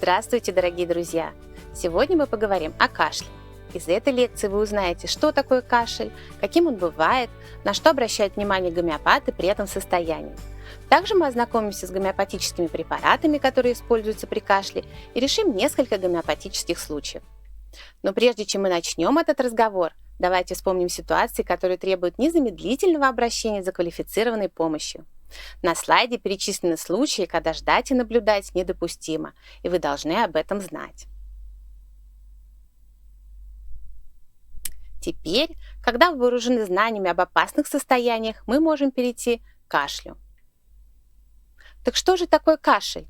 Здравствуйте, дорогие друзья! Сегодня мы поговорим о кашле. Из этой лекции вы узнаете, что такое кашель, каким он бывает, на что обращают внимание гомеопаты при этом состоянии. Также мы ознакомимся с гомеопатическими препаратами, которые используются при кашле, и решим несколько гомеопатических случаев. Но прежде чем мы начнем этот разговор, давайте вспомним ситуации, которые требуют незамедлительного обращения за квалифицированной помощью. На слайде перечислены случаи, когда ждать и наблюдать недопустимо, и вы должны об этом знать. Теперь, когда вы вооружены знаниями об опасных состояниях, мы можем перейти к кашлю. Так что же такое кашель?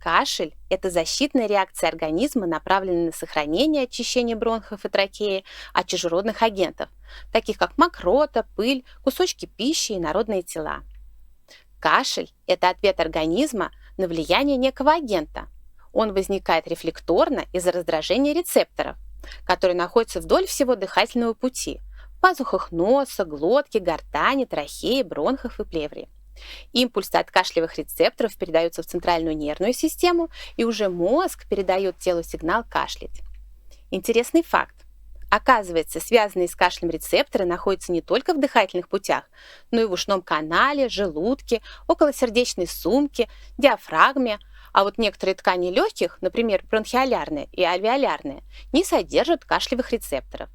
Кашель – это защитная реакция организма, направленная на сохранение очищения бронхов и трахеи от чужеродных агентов, таких как мокрота, пыль, кусочки пищи и инородные тела. Кашель – это ответ организма на влияние некого агента. Он возникает рефлекторно из-за раздражения рецепторов, которые находятся вдоль всего дыхательного пути – в пазухах носа, глотки, гортани, трахеи, бронхов и плеврии. Импульсы от кашлевых рецепторов передаются в центральную нервную систему, и уже мозг передает телу сигнал кашлять. Интересный факт. Оказывается, связанные с кашлем рецепторы находятся не только в дыхательных путях, но и в ушном канале, желудке, околосердечной сумке, диафрагме, а вот некоторые ткани легких, например, бронхиолярные и альвеолярные, не содержат кашлевых рецепторов.